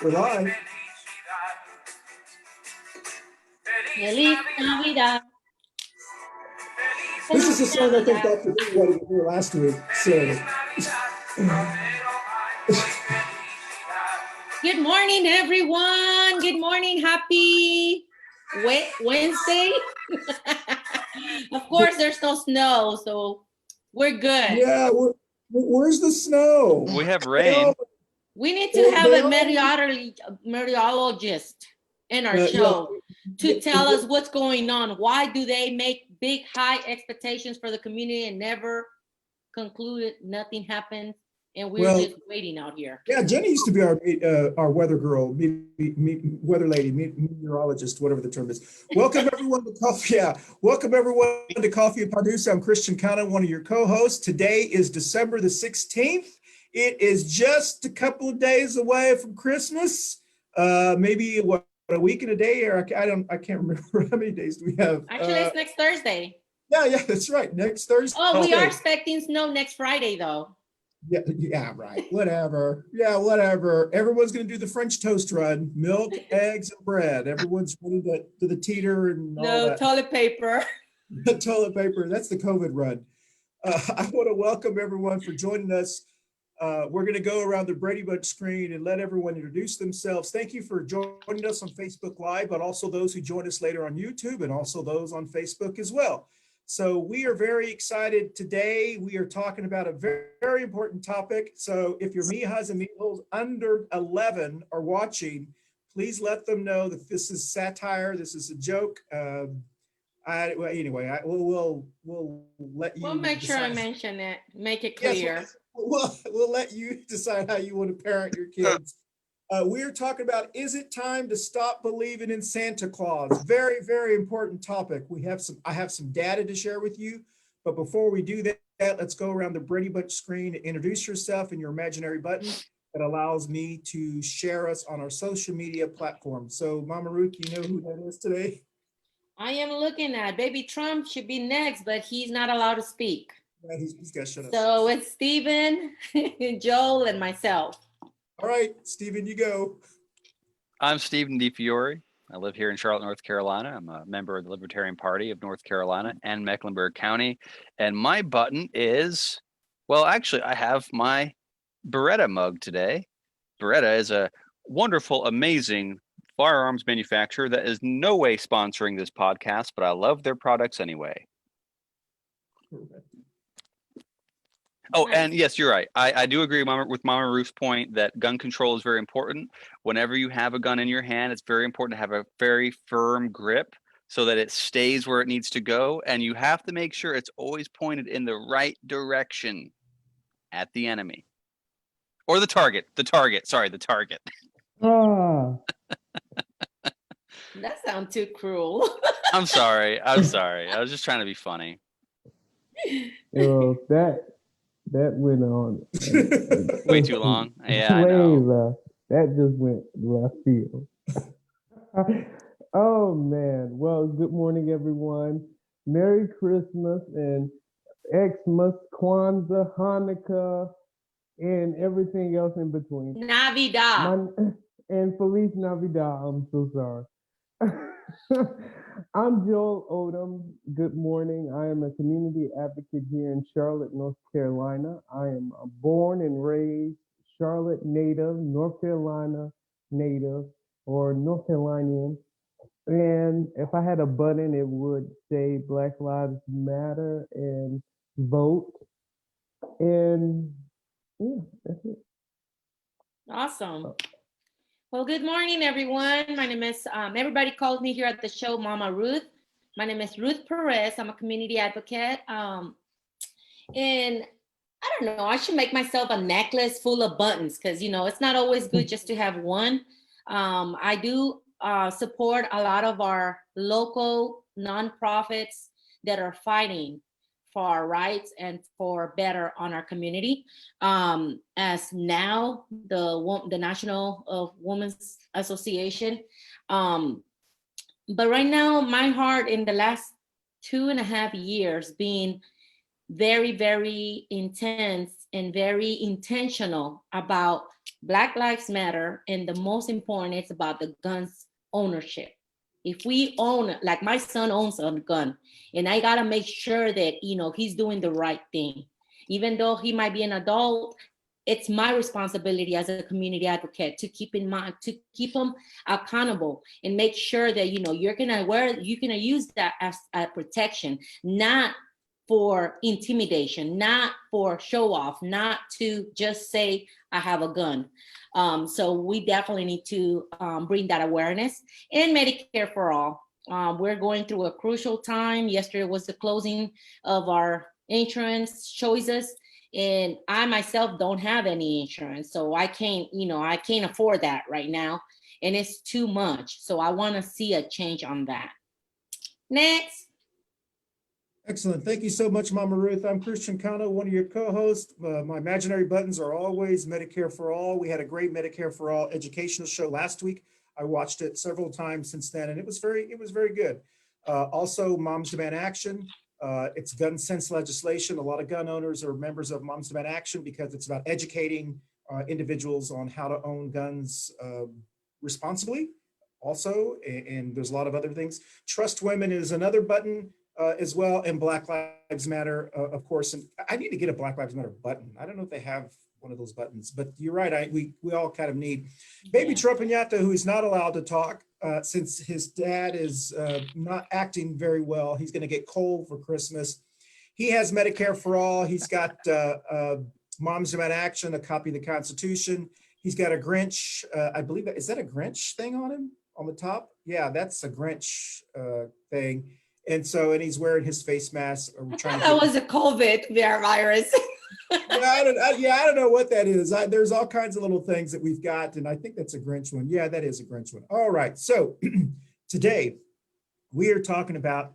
We're live. Feliz Navidad. This is the song I think Dr. Lee wanted to hear last week. So. Good morning, everyone. Good morning. Happy Wednesday. Of course, there's no snow, so we're good. Yeah, where's the snow? We have rain. We need to have a meteorologist in our show to tell us what's going on. Why do they make big, high expectations for the community and never conclude nothing happens? And we're just waiting out here. Yeah, Jenny used to be our weather girl, weather lady, meteorologist, whatever the term is. Welcome everyone to Coffee. Yeah, welcome everyone to Coffee and Paduce. I'm Christian Cannon, one of your co-hosts. Today is December the 16th. It is just a couple of days away from Christmas. Maybe what, a week and a day, or I can't remember how many days do we have. Actually, it's next Thursday. Yeah, that's right. Next Thursday. Oh, we are expecting snow next Friday, though. Yeah, right. Whatever. Yeah, whatever. Everyone's going to do the French toast run. Milk, eggs, and bread. Everyone's running to the teeter and all that. No, toilet paper. Toilet paper. That's the COVID run. I want to welcome everyone for joining us. We're going to go around the Brady Bunch screen and let everyone introduce themselves. Thank you for joining us on Facebook Live, but also those who join us later on YouTube and also those on Facebook as well. So we are very excited today. We are talking about a very, very important topic. So if your mijas and mijos under 11 are watching, please let them know that this is satire. This is a joke. We'll let you. We'll make sure I mention it. Make it clear. Yes, we'll let you decide how you want to parent your kids. We're talking about, is it time to stop believing in Santa Claus? Very, very important topic. I have some data to share with you, but before we do that, let's go around the Brady Bunch screen and introduce yourself and your imaginary button that allows me to share us on our social media platform. So Mamma Ruth, you know who that is today? I am looking at baby Trump should be next, but he's not allowed to speak. Yeah, he's got to shut up. So it's Steven, Joel, and myself. All right, Steven, you go. I'm Steven DiFiore. I live here in Charlotte, North Carolina. I'm a member of the Libertarian Party of North Carolina and Mecklenburg County. And my button is, well, actually, I have my Beretta mug today. Beretta is a wonderful, amazing firearms manufacturer that is no way sponsoring this podcast, but I love their products anyway. Oh, and yes, you're right. I do agree with Mamma Ruth's point that gun control is very important. Whenever you have a gun in your hand, it's very important to have a very firm grip so that it stays where it needs to go. And you have to make sure it's always pointed in the right direction at the enemy. Or the target. The target. That sounds too cruel. I'm sorry. I was just trying to be funny. That went on way too long. Yeah, I know. That just went left field. Oh man. Well, good morning, everyone. Merry Christmas and Xmas, Kwanzaa, Hanukkah, and everything else in between. Navidad. And Feliz Navidad. I'm so sorry. I'm Joel Odom. Good morning. I am a community advocate here in Charlotte, North Carolina. I am a born and raised Charlotte native, North Carolina native, or North Carolinian. And if I had a button, it would say Black Lives Matter and vote. And yeah, that's it. Awesome. Well, good morning, everyone. My name is, everybody calls me here at the show Mamma Ruth. My name is Ruth Perez. I'm a community advocate. And I don't know, I should make myself a necklace full of buttons because, you know, it's not always good just to have one. I do support a lot of our local nonprofits that are fighting for our rights and for better on our community. As now the National Women's Association. But right now, my heart in the last 2.5 years being very, very intense and very intentional about Black Lives Matter. And the most important, it's about the guns ownership. If we own, like my son owns a gun, and I gotta make sure that, you know, he's doing the right thing. Even though he might be an adult, it's my responsibility as a community advocate to keep in mind, to keep him accountable and make sure that, you know, you're gonna use that as a protection, not for intimidation, not for show off, not to just say I have a gun. So we definitely need to bring that awareness. And Medicare for all. We're going through a crucial time. Yesterday was the closing of our insurance choices. And I myself don't have any insurance. So I can't afford that right now. And it's too much. So I want to see a change on that. Next. Excellent. Thank you so much, Mamma Ruth. I'm Christian Cano, one of your co-hosts. My imaginary buttons are always Medicare for All. We had a great Medicare for All educational show last week. I watched it several times since then, and it was very good. Also, Moms Demand Action. It's gun sense legislation. A lot of gun owners are members of Moms Demand Action because it's about educating individuals on how to own guns responsibly. Also, and there's a lot of other things. Trust Women is another button. As well, and Black Lives Matter, of course. And I need to get a Black Lives Matter button. I don't know if they have one of those buttons, but you're right. We all kind of need. Baby Trump Pinata, who is not allowed to talk since his dad is not acting very well. He's going to get cold for Christmas. He has Medicare for All. He's got Moms Demand Action, a copy of the Constitution. He's got a Grinch. I believe is that a Grinch thing on him on the top? Yeah, that's a Grinch thing. And he's wearing his face mask. That was a COVID virus. I don't know what that is. There's all kinds of little things that we've got, and I think that's a Grinch one. Yeah, that is a Grinch one. All right. So today we are talking about.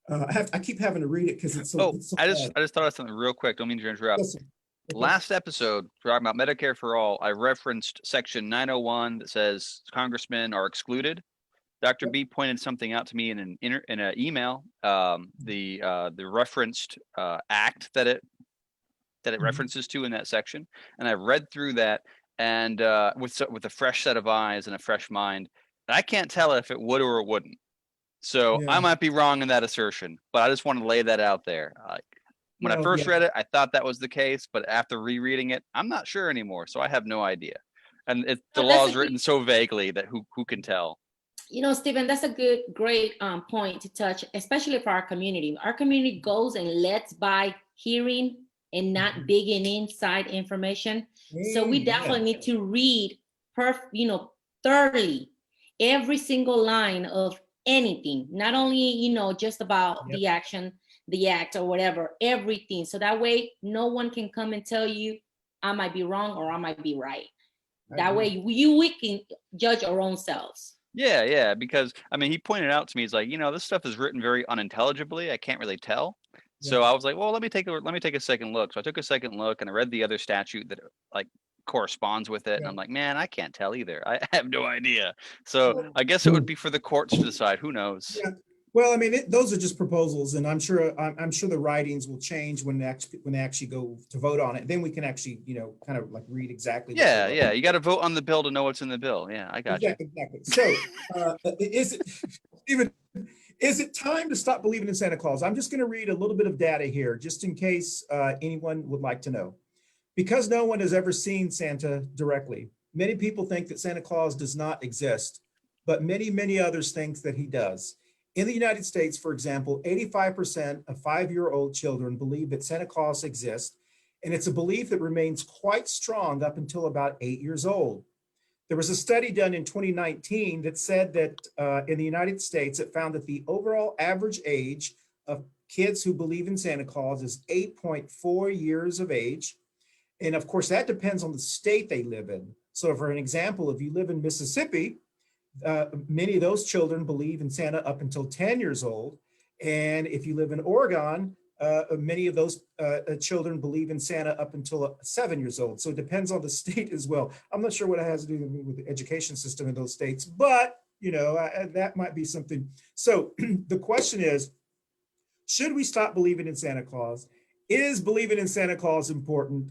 I keep having to read it because it's so. I just thought of something real quick. Don't mean to interrupt. Yes, okay. Last episode, talking about Medicare for All, I referenced Section 901 that says congressmen are excluded. Dr. B pointed something out to me in an email, the referenced act that it references to in that section, and I read through that and with a fresh set of eyes and a fresh mind, and I can't tell if it would or it wouldn't. So I might be wrong in that assertion, but I just want to lay that out there. When I first read it, I thought that was the case, but after rereading it, I'm not sure anymore. So I have no idea, and the law is written so vaguely that who can tell. You know, Stephen, that's a great point to touch, especially for our community. Our community goes and lets by hearing and not digging inside information. So we definitely need to read, thoroughly every single line of anything, not only, just about the action, the act or whatever, everything. So that way, no one can come and tell you, I might be wrong or I might be right. That way we can judge our own selves. Yeah, because I mean, he pointed out to me, he's like, this stuff is written very unintelligibly. I can't really tell. So I was like, well, let me take a second look. So I took a second look and I read the other statute that like corresponds with it. And I'm like, man, I can't tell either. I have no idea. So I guess it would be for the courts to decide. Who knows? Yeah. Well, I mean, those are just proposals, and I'm sure the writings will change when they actually go to vote on it. Then we can actually, kind of like read exactly. Yeah. You got to vote on the bill to know what's in the bill. Yeah, I got you. Exactly. So, is it time to stop believing in Santa Claus? I'm just going to read a little bit of data here, just in case anyone would like to know. Because no one has ever seen Santa directly, many people think that Santa Claus does not exist, but many, many others think that he does. In the United States, for example, 85% of 5-year-old children believe that Santa Claus exists, and it's a belief that remains quite strong up until about 8 years old. There was a study done in 2019 that said that in the United States, it found that the overall average age of kids who believe in Santa Claus is 8.4 years of age. And of course, that depends on the state they live in. So for an example, if you live in Mississippi, many of those children believe in Santa up until 10 years old. And if you live in Oregon, many of those children believe in Santa up until 7 years old. So it depends on the state as well. I'm not sure what it has to do with the education system in those states, but that might be something. So the question is, should we stop believing in Santa Claus? Is believing in Santa Claus important?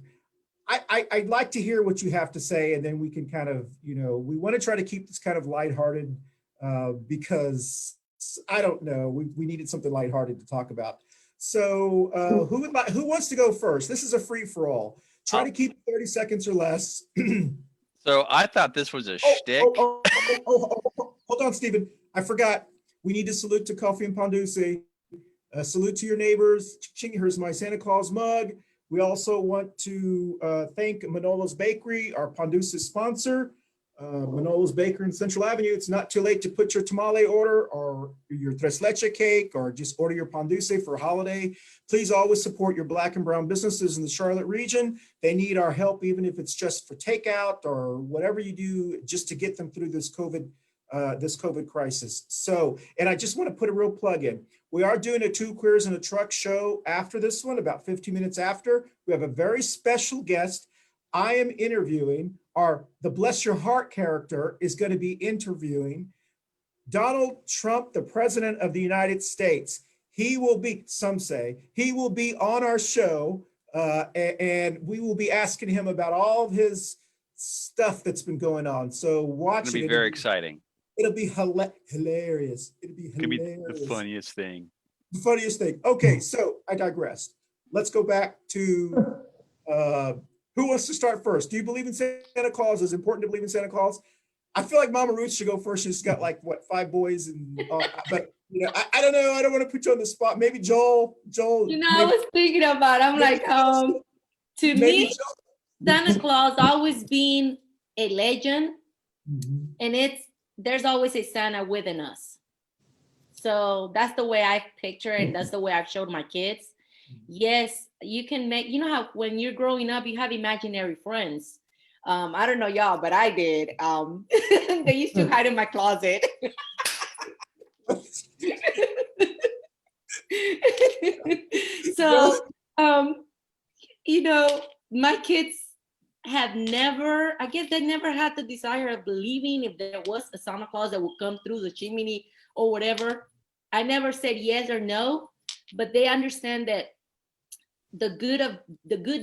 I'd like to hear what you have to say, and then we can kind of, we want to try to keep this kind of lighthearted because I don't know, we needed something lighthearted to talk about. So who wants to go first? This is a free for all. Try to keep it 30 seconds or less. So I thought this was a shtick. Hold on, Stephen. I forgot. We need to salute to Coffee and Pan Dulce. Salute to your neighbors. Here's my Santa Claus mug. We also want to thank Manolo's Bakery, our Pan Dulce sponsor. Manolo's Bakery in Central Avenue. It's not too late to put your tamale order or your tres leche cake or just order your Pan Dulce for a holiday. Please always support your Black and brown businesses in the Charlotte region. They need our help, even if it's just for takeout or whatever you do, just to get them through this COVID crisis. So, and I just want to put a real plug in. We are doing a Two Queers in a Truck show after this one, about 15 minutes after. We have a very special guest. I am interviewing, the Bless Your Heart character is going to be interviewing Donald Trump, the President of the United States. He will be, some say, he will be on our show and we will be asking him about all of his stuff that's been going on. So watch it. It'll be very exciting. It'll be hilarious. It'll be hilarious. Could be the funniest thing. The funniest thing. Okay, so I digressed. Let's go back to who wants to start first? Do you believe in Santa Claus? Is it important to believe in Santa Claus? I feel like Mamma Ruth should go first. She's got like what, 5 boys, and but I don't know. I don't want to put you on the spot. Maybe Joel. I was thinking about. I'm like, to me, Santa Claus always been a legend, and there's always a Santa within us. So that's the way I picture it. That's the way I've showed my kids. Yes, you can make, how when you're growing up, you have imaginary friends. I don't know y'all, but I did. They used to hide in my closet. So, my kids have never, I guess they never had the desire of believing if there was a Santa Claus that would come through the chimney or whatever. I never said yes or no, but they understand that the good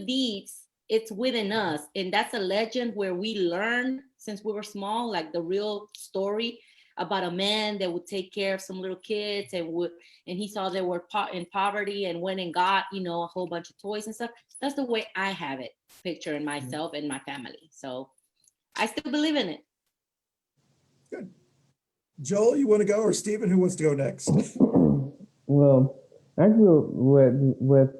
deeds, it's within us. And that's a legend where we learn since we were small, like the real story about a man that would take care of some little kids and he saw they were in poverty and went and got, a whole bunch of toys and stuff. That's the way I have it picturing myself and my family. So I still believe in it. Good. Joel, you want to go, or Stephen, who wants to go next? Well, actually, with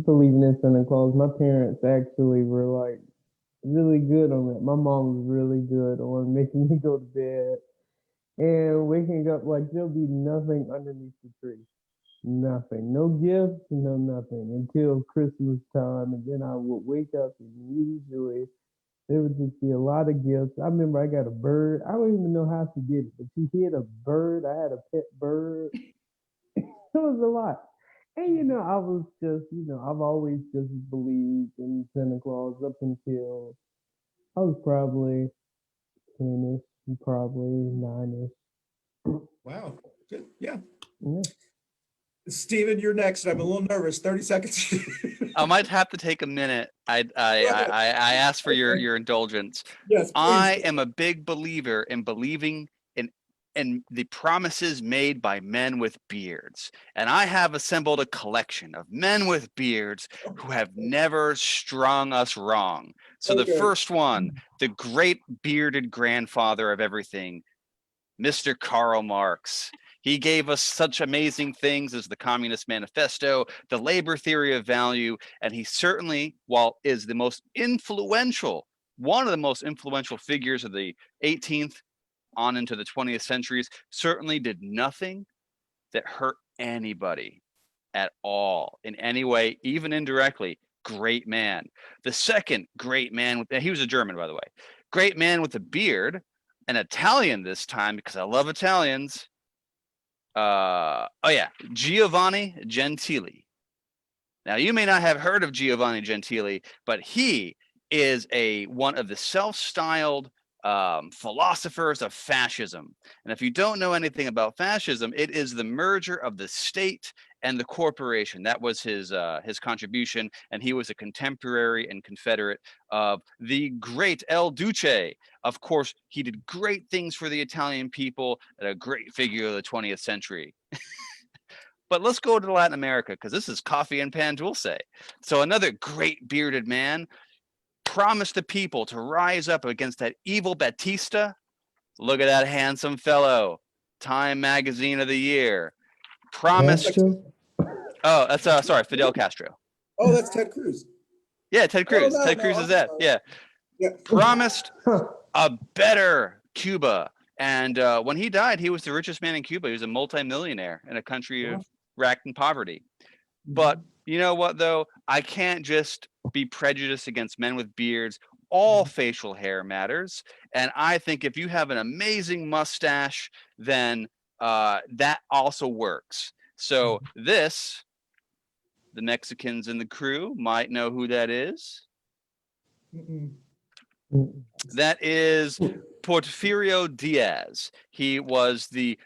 believing in Santa Claus, my parents actually were like really good on it. My mom was really good on making me go to bed and waking up like there'll be nothing underneath the tree. Nothing. No gifts, no nothing until Christmas time. And then I would wake up and usually there would just be a lot of gifts. I remember I got a bird. I don't even know how to get it, but you hit a bird. I had a pet bird. It was a lot. And, I was just, I've always just believed in Santa Claus up until I was probably 10-ish, probably 9-ish. Wow. Good. Yeah. Stephen, you're next. I'm a little nervous. 30 seconds. I might have to take a minute. I ask for your indulgence. Yes, please. I am a big believer in believing in the promises made by men with beards. And I have assembled a collection of men with beards who have never strung us wrong. So the first one, the great bearded grandfather of everything, Mr. Karl Marx. He gave us such amazing things as the Communist Manifesto, the labor theory of value, and he certainly, while is the most influential, one of the most influential figures of the 18th on into the 20th centuries, certainly did nothing that hurt anybody at all in any way, even indirectly. Great man. The second great man, he was a German, by the way, great man with a beard, an Italian this time, because I love Italians. Giovanni Gentili. Now, you may not have heard of Giovanni Gentili, but he is one of the self-styled philosophers of fascism. And if you don't know anything about fascism, it is the merger of the state and the corporation. That was his contribution, and he was a contemporary and confederate of the great El Duce. Of course, he did great things for the Italian people, and a great figure of the 20th century. But let's go to Latin America, because this is coffee and pan dulce. So another great bearded man promised the people to rise up against that evil Batista. Look at that handsome fellow. Time Magazine of the Year. Promised. Castro? Oh, that's sorry, Fidel Castro. Oh, that's Ted Cruz. Yeah, Ted Cruz. no, Ted Cruz I'm is that. sorry. Yeah. Yeah. Promised a better Cuba. And when he died, he was the richest man in Cuba. He was a multimillionaire in a country of racked in poverty. But you know what, though? I can't just be prejudiced against men with beards. All facial hair matters. And I think if you have an amazing mustache, then that also works. So this, the Mexicans in the crew might know who that is. That is Porfirio Diaz. He was the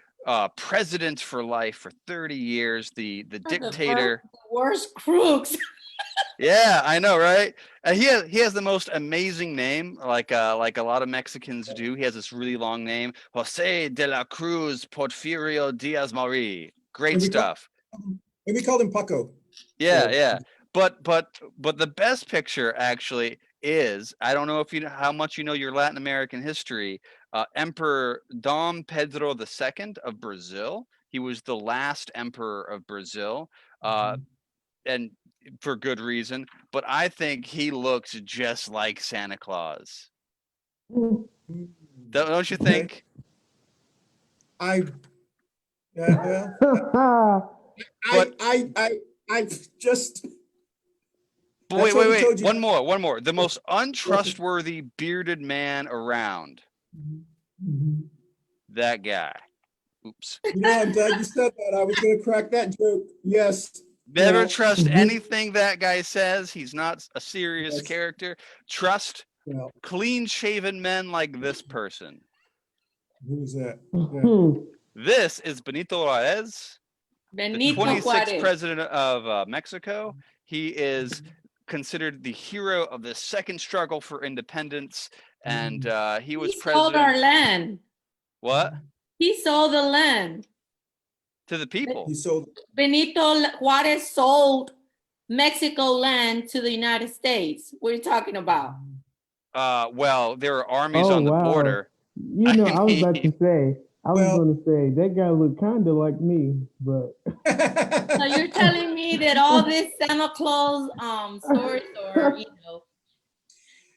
president for life for 30 years, the dictator. The worst crooks. Yeah, I know, right? And he has the most amazing name, like a lot of Mexicans do. He has this really long name, Jose de la Cruz Porfirio Diaz Marie. Great stuff. And we called him Paco. Yeah, yeah. But the best picture actually is, I don't know if you know how much you know your Latin American history. Emperor Dom Pedro II of Brazil. He was the last emperor of Brazil, and for good reason. But I think he looks just like Santa Claus. Don't you think? I just. But wait. One more. The most untrustworthy bearded man around. That guy. Oops. You know, I'm glad you said that. I was going to crack that joke. Yes. Never trust anything that guy says. He's not a serious character. Trust clean-shaven men like this person. Who's that? This is Benito Juarez, the 26th president of Mexico. He is considered the hero of the second struggle for independence, and he was president. Sold our land. What? He sold the land to the people. He sold. Benito Juarez sold Mexico land to the United States. What are you talking about? Well, there are armies on the border. You know, I was about to say. I was going to say that guy looked kind of like me, but. So you're telling me that all this Santa Claus stories or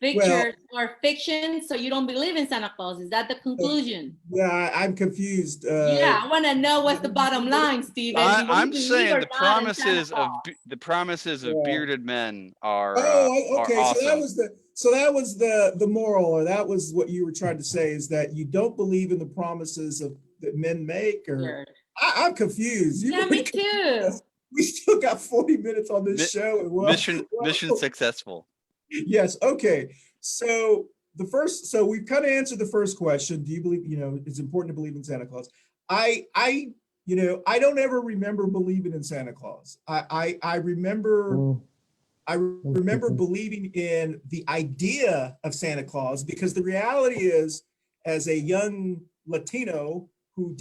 pictures are fiction, so you don't believe in Santa Claus? Is that the conclusion? Yeah, I'm confused. I want to know what's the bottom line, Steven. I'm saying the promises of bearded men are. Okay. Are awesome. So that was the moral, or that was what you were trying to say, is that you don't believe in the promises that men make, or sure. I'm confused. Me too. We still got 40 minutes on this show. Mission successful. Yes. Okay. So we've kind of answered the first question. Do you believe, it's important to believe in Santa Claus? I don't ever remember believing in Santa Claus. I remember believing in the idea of Santa Claus, because the reality is, as a young Latino who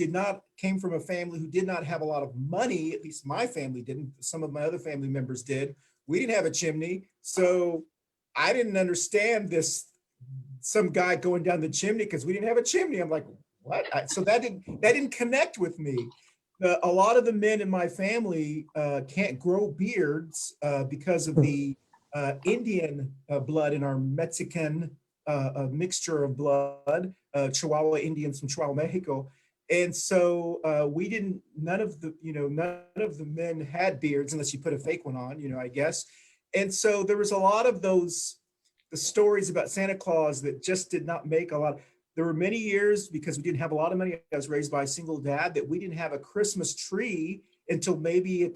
came from a family who did not have a lot of money, at least my family didn't, some of my other family members did, we didn't have a chimney. So I didn't understand some guy going down the chimney because we didn't have a chimney. I'm like, what? So that didn't connect with me. A lot of the men in my family can't grow beards because of the Indian blood in our Mexican mixture of blood, Chihuahua Indians from Chihuahua, Mexico. And so none of the men had beards unless you put a fake one on, I guess. And so there was a lot of the stories about Santa Claus that just did not make a lot. There were many years, because we didn't have a lot of money, I was raised by a single dad, that we didn't have a Christmas tree until maybe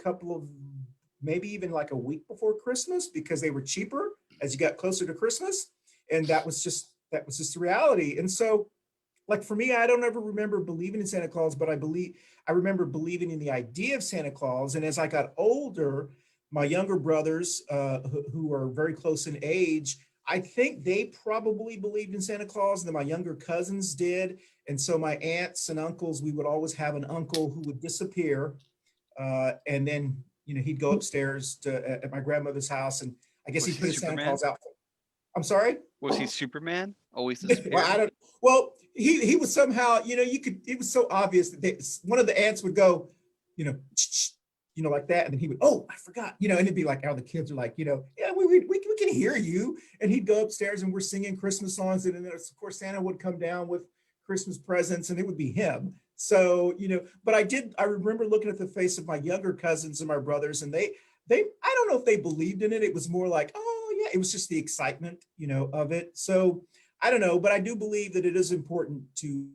even like a week before Christmas, because they were cheaper as you got closer to Christmas. And that was just the reality. And so like for me, I don't ever remember believing in Santa Claus, but I remember believing in the idea of Santa Claus. And as I got older, my younger brothers, who are very close in age, I think they probably believed in Santa Claus, and then my younger cousins did. And so my aunts and uncles, we would always have an uncle who would disappear, and then he'd go upstairs at my grandmother's house, and I guess Was he'd he put his Santa Superman? Claus outfit. I'm sorry. Was he Superman? Always Well, I disappearing? don't. Well, he was somehow, you could. It was so obvious that one of the aunts would go, you know, like that, and then he would, oh, I forgot, and it'd be like, how the kids are like, yeah, we can hear you, and he'd go upstairs, and we're singing Christmas songs, and then of course Santa would come down with Christmas presents, and it would be him. So but I remember looking at the face of my younger cousins and my brothers, and they I don't know if they believed in it. It was more like, oh yeah, it was just the excitement, of it. So I don't know, but I do believe that it is important to,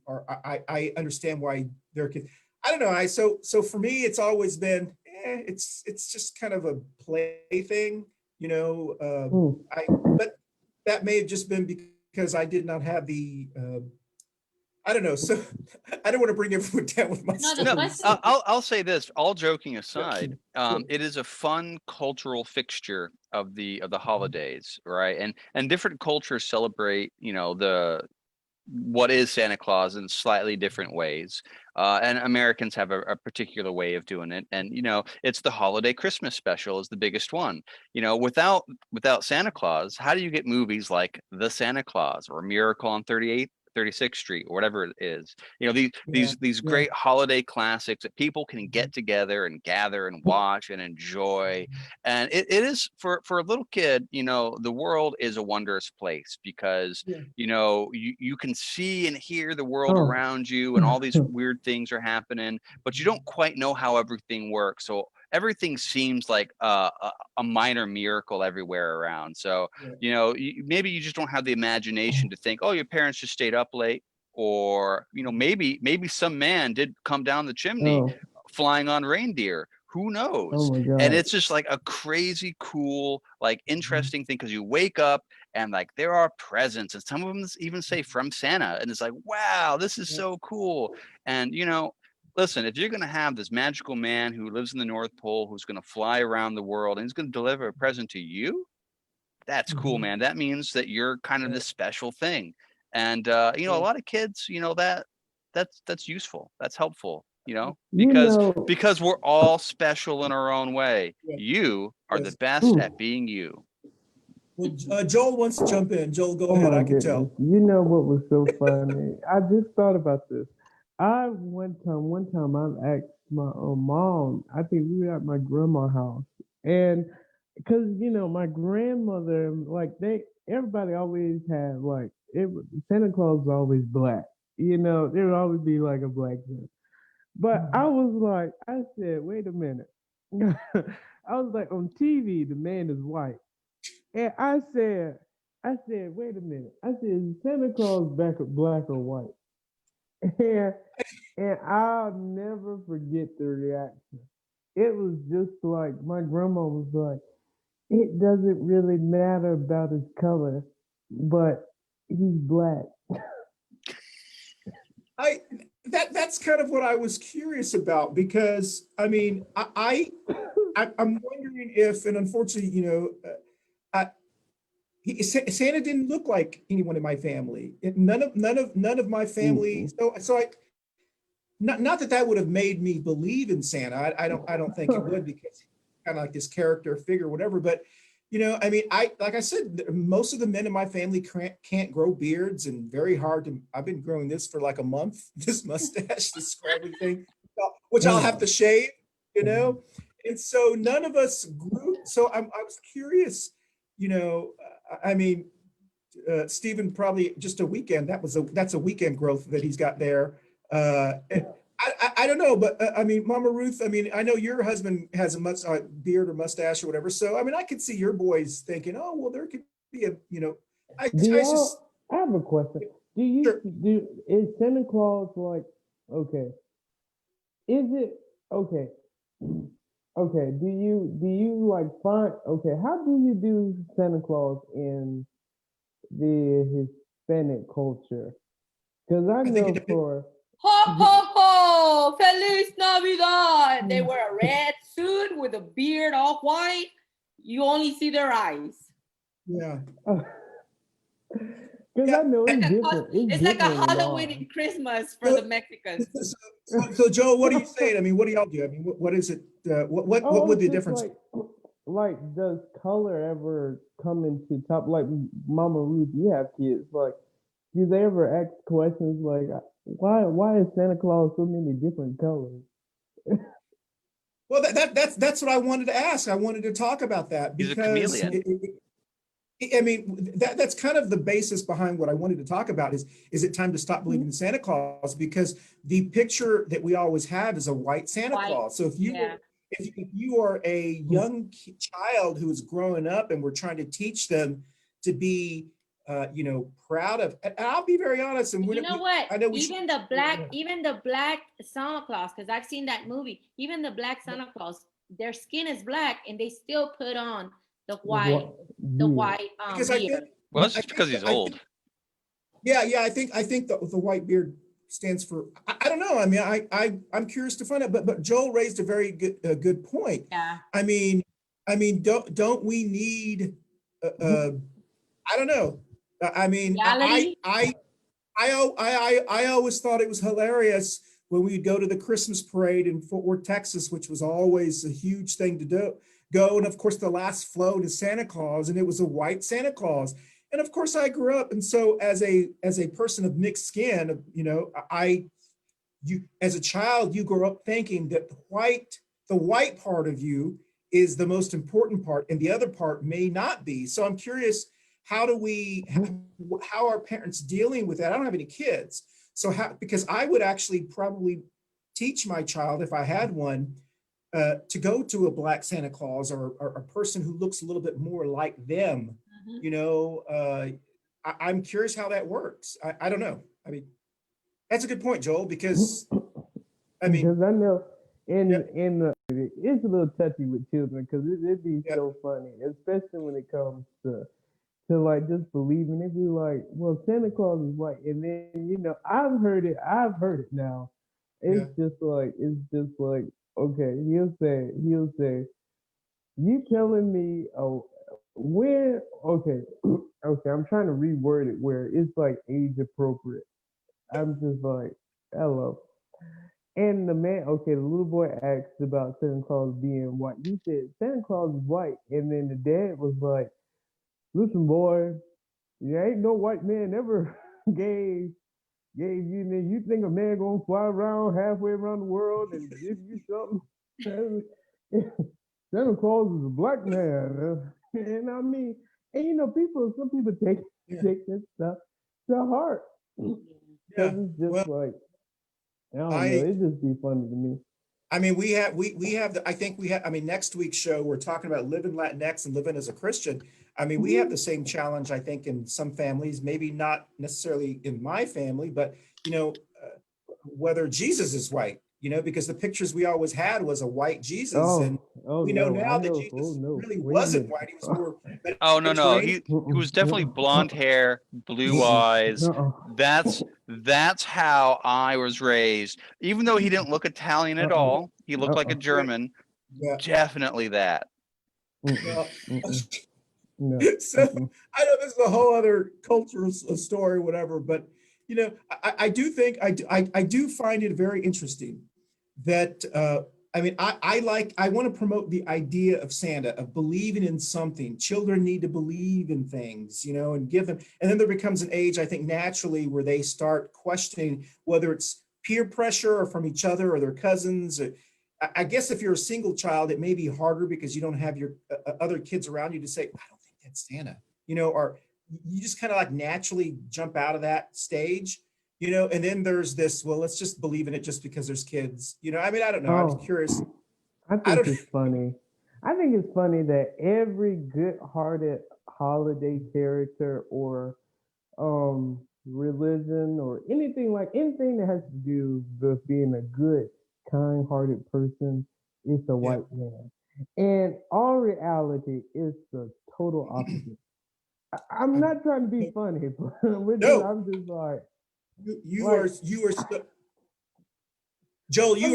or I understand why there can, I don't know. So for me, it's always been, it's just kind of a play thing, Mm. but that may have just been because I did not have the, I don't know. So I don't want to bring everyone down with my No, the No, stories. question. I'll say this. All joking aside, Yeah. it is a fun cultural fixture of the holidays, right? And different cultures celebrate, the what is Santa Claus in slightly different ways. And Americans have a particular way of doing it. And it's the holiday Christmas special is the biggest one. Without Santa Claus, how do you get movies like The Santa Claus or Miracle on 36th Street or whatever it is? These Yeah. great holiday classics that people can get together and gather and watch and enjoy. And it is for a little kid, the world is a wondrous place because Yeah. you can see and hear the world Oh. around you and all these weird things are happening, but you don't quite know how everything works. So everything seems like a minor miracle everywhere around. So Yeah. maybe you just don't have the imagination to think, oh, your parents just stayed up late, or maybe some man did come down the chimney Oh. flying on reindeer. Who Oh knows? my And God. it's just like a crazy cool, like interesting thing, because you wake up and like there are presents, and some of them even say from Santa, and it's like, wow, this is Yeah. so cool. And listen, if you're going to have this magical man who lives in the North Pole, who's going to fly around the world and he's going to deliver a present to you, that's cool, Mhm. man. That means that you're kind of Yeah. this special thing. And a Yeah. lot of kids, that's useful, that's helpful, You because know, we're all special in our own way. Yeah. You are the Yes. best mm, at being you. Well, Joel wants to jump in. Joel, go oh ahead. my I can goodness. tell. You know what was so funny? I just thought about this. One time I asked my mom, I think we were at my grandma's house. And because, my grandmother, like everybody always had Santa Claus was always black. There would always be like a black Santa. But I Mhm. was like, I said, wait a minute. I was like, on TV, the man is white. And I said, wait a minute. I said, is Santa Claus black or white? And, and I'll never forget the reaction. It was just like my grandma was like, it doesn't really matter about his color, but he's black. I that's kind of what I was curious about, because I mean I'm wondering if, and unfortunately, Santa didn't look like anyone in my family. None of my family. Mm-mm. So I, not that that would have made me believe in Santa. I don't think it would, because he's kind of like this character figure, whatever. But I mean, like I said, most of the men in my family can't grow beards, and very hard to. I've been growing this for like a month. This mustache, this scraggly thing, which I'll have to shave. And so none of us grew. So I was curious. I mean, Stephen, probably just a weekend. That's a weekend growth that he's got there. I don't know, but I mean, Mama Ruth. I mean, I know your husband has a beard or mustache or whatever. So I mean, I could see your boys thinking, oh well, there could be a. Do I just y'all? I have a question. sure. Is Santa Claus like okay? Is it okay? Okay. Do you like find okay? How do you do Santa Claus in the Hispanic culture? Because I I think know it- for Ho, ho, ho! Feliz Navidad! They wear a red suit with a beard all white. You only see their eyes. Yeah. because I know it's Like a different. It's like a different in Halloween ours. and Christmas for the Mexicans. So, Joe, what are you saying? I mean, what do y'all do? I mean, what is it? What would the it's just difference? like, does color ever come into top? Like Mama Ruth, you have kids. Like, do they ever ask questions like, why is Santa Claus so many different colors? Well, that's what I wanted to ask. I wanted to talk about that He's a because chameleon. I mean, that's kind of the basis behind what I wanted to talk about is it time to stop believing in Santa Claus? Because the picture that we always have is a white Santa White, Claus. So yeah. if you are a young child who is growing up and we're trying to teach them to be, proud of, and I'll be very honest. And You know what? I know we Even the black Santa Claus, because I've seen that movie. Even the black Santa Claus, their skin is black, and they still put on the white because I beard. think Well, that's I just because think he's I old. think- Yeah, I think the white beard stands for I don't know. I mean, I'm curious to find out. But Joel raised a very good point. Yeah. I mean, don't we need I don't know. I mean, Reality? I always thought it was hilarious when we'd go to the Christmas parade in Fort Worth, Texas, which was always a huge thing to go. And of course, the last float is Santa Claus, and it was a white Santa Claus. And of course, I grew up, and so as a person of mixed skin, you as a child, you grow up thinking that the white part of you is the most important part, and the other part may not be. So I'm curious, how are parents dealing with that? I don't have any kids, so because I would actually probably teach my child, if I had one, to go to a black Santa Claus or a person who looks a little bit more like them. I'm curious how that works. I don't know. I mean, that's a good point, Joel, because I mean, because I know it's a little touchy with children because it'd be so funny, especially when it comes to like just believing it. Be like, well, Santa Claus is white, and then I've heard it now. It's just like okay, he'll say, you telling me when okay okay, I'm trying to reword it where it's like age appropriate. I'm just like, hello. And the little boy asked about Santa Claus being white. He said Santa Claus is white, and then the dad was like, listen, boy, there ain't no white man ever gave you. You think a man gonna fly around halfway around the world and give you something? Santa Claus is a black man, and I mean, and some people take that stuff to heart because it's just like, I don't know, it just be funny to me. I mean, we have I think we have, I mean, next week's show, we're talking about living Latinx and living as a Christian. I mean, we have the same challenge, I think, in some families, maybe not necessarily in my family, but, whether Jesus is white, because the pictures we always had was a white Jesus. And we know now that Jesus really wasn't white. He was more. Oh, no. He was definitely blonde hair, blue eyes. That's how I was raised. Even though he didn't look Italian at all, he looked like a German. Yeah. Definitely that. Well, so I know this is a whole other cultural story, whatever, but I do think I do find it very interesting that I mean, I want to promote the idea of Santa, of believing in something. Children need to believe in things, and give them, and then there becomes an age, I think, naturally where they start questioning whether it's peer pressure or from each other or their cousins. I guess if you're a single child, it may be harder because you don't have your other kids around you to say, I don't think that's Santa, or you just kind of like naturally jump out of that stage. And then there's this, well, let's just believe in it just because there's kids. I mean, I don't know. I was curious. I think it's funny. I think it's funny that every good-hearted holiday character or religion or anything that has to do with being a good, kind-hearted person is a white man. And all reality is the total opposite. I'm not trying to be funny, but I'm just like, you are so, Joel, I mean,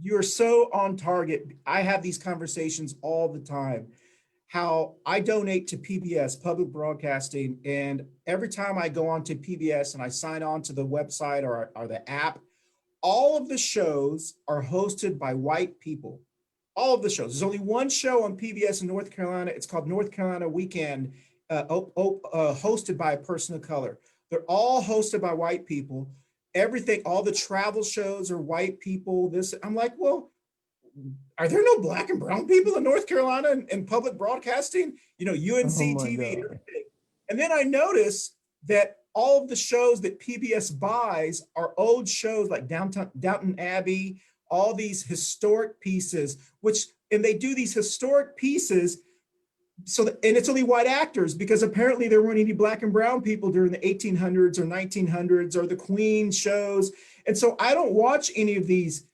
you are so on target. I have these conversations all the time. How I donate to PBS, public broadcasting, and every time I go on to PBS and I sign on to the website or the app, all of the shows are hosted by white people. All of the shows. There's only one show on PBS in North Carolina. It's called North Carolina Weekend, hosted by a person of color. They're all hosted by white people. Everything, all the travel shows are white people. I'm like, well, are there no black and brown people in North Carolina in public broadcasting? You know, UNC oh my TV, God. everything. And then I notice that all of the shows that PBS buys are old shows like Downton Abbey, all these historic pieces, and they do these historic pieces. And it's only white actors because apparently there weren't any black and brown people during the 1800s or 1900s or the Queen shows. And so I don't watch any of these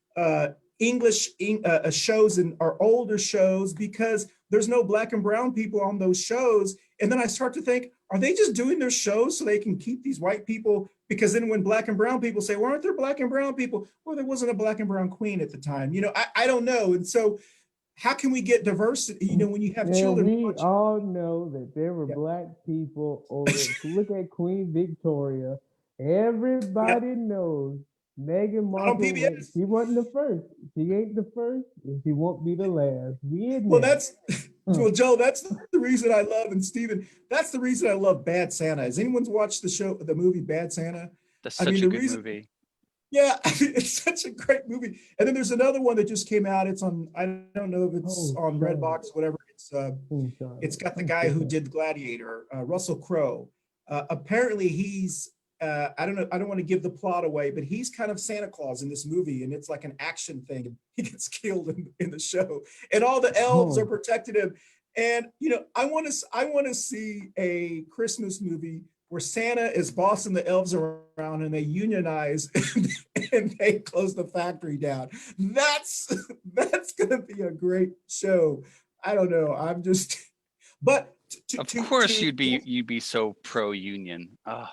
English shows or older shows because there's no black and brown people on those shows. And then I start to think, are they just doing their shows so they can keep these white people? Because then when black and brown people say, well, aren't there black and brown people? Well, there wasn't a black and brown queen at the time. You know, I don't know. And so how can we get diversity? You know, when you have And children. we all know that there were black people over. Look at Queen Victoria. Everybody knows Meghan On Markle. PBS. She wasn't the first. She ain't the first, and she won't be the last. We admit. Well, well, Joe, that's the reason I love, and Steven, that's the reason I love Bad Santa. Has anyone watched the movie Bad Santa? That's such a good movie. Yeah, it's such a great movie. And then there's another one that just came out. It's on, I don't know if it's on Redbox, whatever. It's got the guy who did Gladiator, Russell Crowe. Apparently he's, I don't know, I don't want to give the plot away, but he's kind of Santa Claus in this movie, and it's like an action thing. And he gets killed in the show, and all the elves are protecting him. And you know, I want to see a Christmas movie where Santa is bossing the elves around and they unionize and they close the factory down. That's gonna be a great show. I don't know. I'm just, but of course you'd be so pro union. Oh.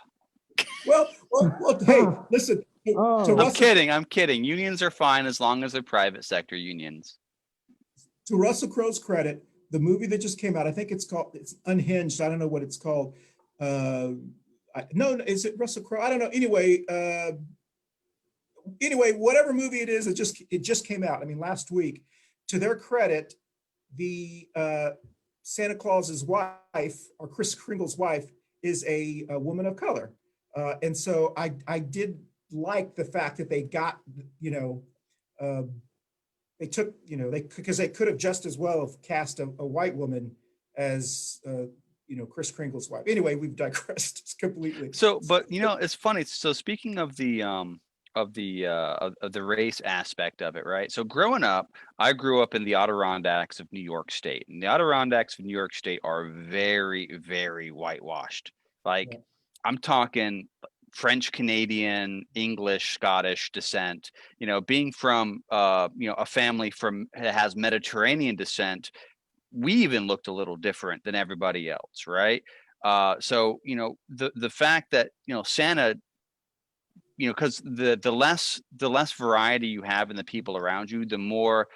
Well, hey, listen. I'm kidding. Unions are fine as long as they're private sector unions. To Russell Crowe's credit, the movie that just came out, I think it's Unhinged. I don't know what it's called. No, is it Russell Crowe? I don't know. Anyway, whatever movie it is, it just came out. I mean, last week. To their credit, the Santa Claus's wife, or Kris Kringle's wife, is a woman of color, and so I did like the fact that they got, you know, they took, you know, because they could have just as well have cast a white woman as you know, Kris Kringle's wife. Anyway, we've digressed completely. So, but you know, it's funny. So speaking of the race aspect of it, right? So growing up, I grew up in the Adirondacks of New York State, and the Adirondacks of New York State are very, very whitewashed. Like, I'm talking French, Canadian, English, Scottish descent. You know, being from you know, a family that has Mediterranean descent, we even looked a little different than everybody else, right? So, you know, the fact that, you know, Santa, you know, because the less variety you have in the people around you, the more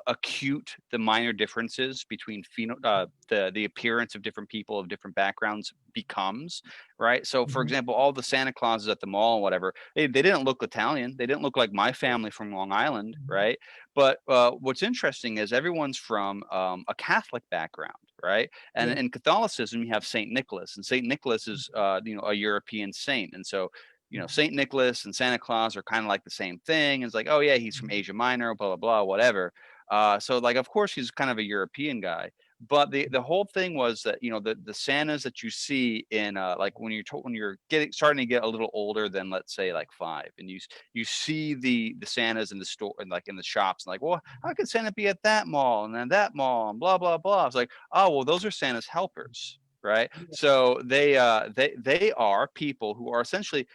acute the minor differences between the appearance of different people of different backgrounds becomes, right? So, for example, all the Santa Clauses at the mall and whatever, they didn't look Italian. They didn't look like my family from Long Island, right? But what's interesting is everyone's from a Catholic background, right? And in Catholicism, you have Saint Nicholas, and Saint Nicholas is you know, a European saint, and so, you know, Saint Nicholas and Santa Claus are kind of like the same thing. It's like, oh yeah, he's from Asia Minor, blah blah blah, whatever. So like, of course, he's kind of a European guy. But the whole thing was that, you know, the Santas that you see in like when you're starting to get a little older than, let's say, like 5, and you see the Santas in the store and like in the shops, and like, well, how could Santa be at that mall and then that mall and blah blah blah? It's like, oh well, those are Santa's helpers, right? So they are people who are essentially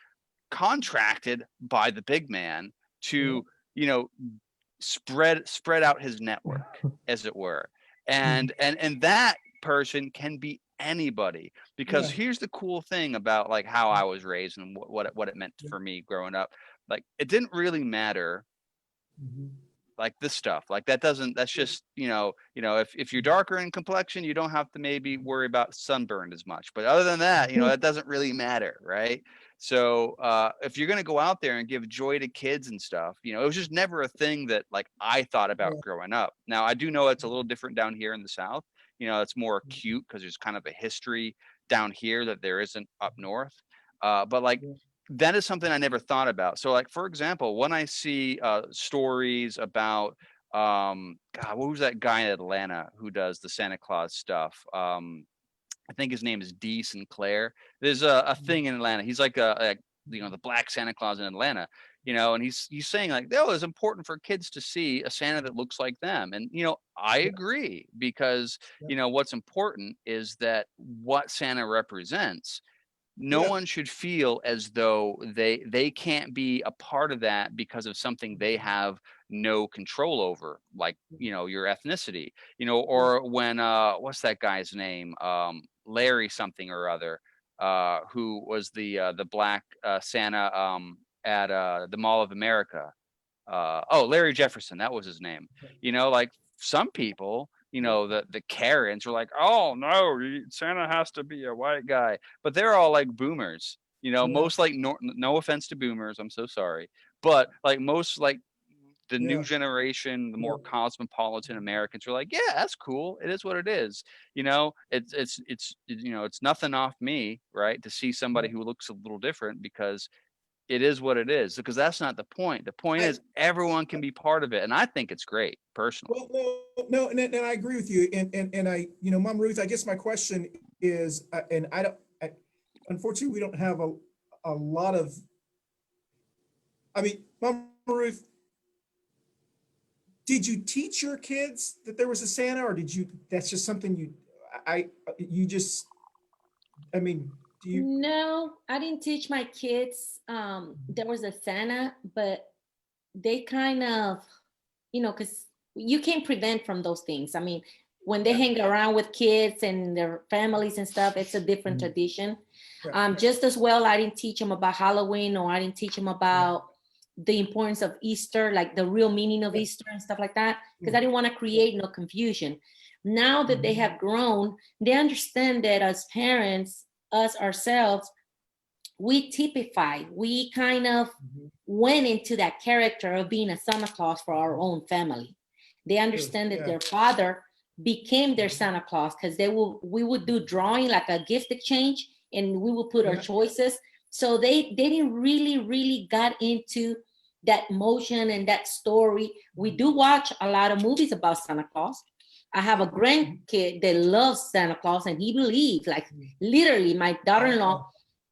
contracted by the big man to, you know, spread out his network, as it were. And that person can be anybody. Because Yeah. here's the cool thing about like how I was raised and what it meant for me growing up. Like it didn't really matter Mhm. like this stuff. Like that's just, if you're darker in complexion, you don't have to maybe worry about sunburn as much. But other than that, that doesn't really matter, right? So if you're gonna go out there and give joy to kids and stuff, it was just never a thing that like I thought about Yeah. growing up. Now I do know it's a little different down here in the South. It's more acute because there's kind of a history down here that there isn't up north. But like Yeah. that is something I never thought about. So like, for example, when I see stories about God, what was that guy in Atlanta who does the Santa Claus stuff? I think his name is D. Sinclair. There's a thing in Atlanta. He's like the Black Santa Claus in Atlanta, and he's saying like, oh, it's important for kids to see a Santa that looks like them. And I agree, because what's important is that what Santa represents, no Yeah. one should feel as though they can't be a part of that because of something they have no control over, like your ethnicity, or when what's that guy's name, Larry something or other, who was the black Santa at the Mall of America. Larry Jefferson, that was his name. Like some people, the Karens were like, oh no, Santa has to be a white guy, but they're all like boomers. Yeah. Most like no offense to boomers, I'm so sorry, but like most like the Yeah. new generation, the more cosmopolitan Americans are like, yeah, that's cool. It is what it is. It's nothing off me, right? To see somebody who looks a little different, because it is what it is, because that's not the point. The point is everyone can be part of it. And I think it's great personally. Well, no, and I agree with you. And I, Mom Ruth, I guess my question is, and unfortunately, we don't have a lot of, Mom Ruth, did you teach your kids that there was a Santa, or that's just something do you? No, I didn't teach my kids there was a Santa, but they kind of, because you can't prevent from those things. I mean, when they hang around with kids and their families and stuff, it's a different tradition. Just as well, I didn't teach them about Halloween, or I didn't teach them about the importance of Easter, like the real meaning of Easter and stuff like that, because I didn't want to create no confusion. Now that they have grown, they understand that as parents, us ourselves, we typify, we kind of went into that character of being a Santa Claus for our own family. They understand that their father became their Santa Claus, because we would do drawing, like a gift exchange, and we would put our choices. So they didn't really got into that motion and that story. We do watch a lot of movies about Santa Claus. I have a grandkid that loves Santa Claus, and he believes, like literally, my daughter-in-law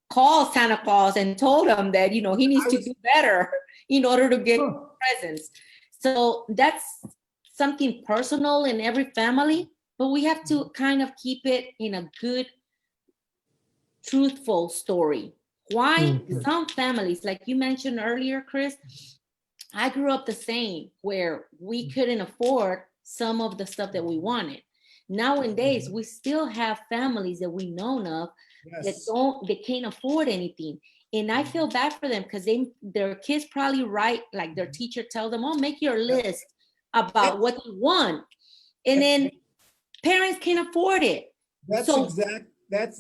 called Santa Claus and told him that, he needs to do better in order to get presents. So that's something personal in every family, but we have to kind of keep it in a good, truthful story. Why? Some families, like you mentioned earlier, Chris, I grew up the same, where we couldn't afford some of the stuff that we wanted. Nowadays, we still have families that we know of they can't afford anything. And I feel bad for them, because their kids probably write, like their teacher tell them, oh, make your list about what you want. And then parents can't afford it. That's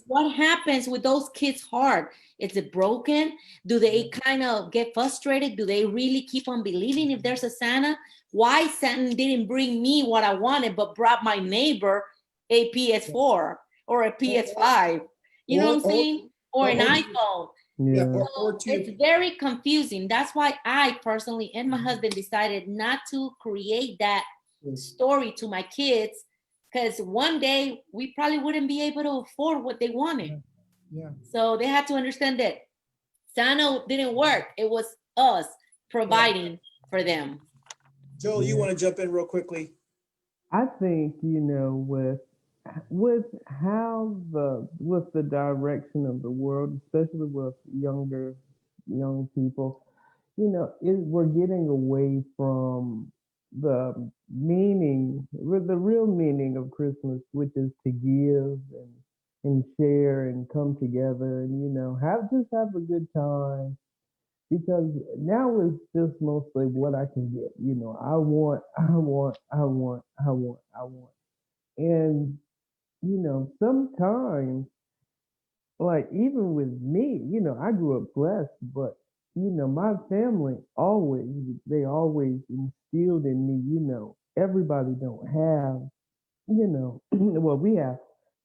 what happens with those kids' heart? Is it broken? Do they kind of get frustrated? Do they really keep on believing if there's a Santa? Why Santa didn't bring me what I wanted, but brought my neighbor a PS4 or a PS5? You know what I'm saying? Or an iPhone. So it's very confusing. That's why I personally and my husband decided not to create that story to my kids, because one day we probably wouldn't be able to afford what they wanted. So they had to understand that Santa didn't work. It was us providing for them. Joel, you want to jump in real quickly? I think, with the direction of the world, especially with young people, we're getting away from the real meaning of Christmas, which is to give and share and come together and, have a good time. Because now it's just mostly what I can get. I want, I want, I want, I want, I want. And, sometimes, like even with me, I grew up blessed, but my family they always instilled in me, everybody don't have, what we have.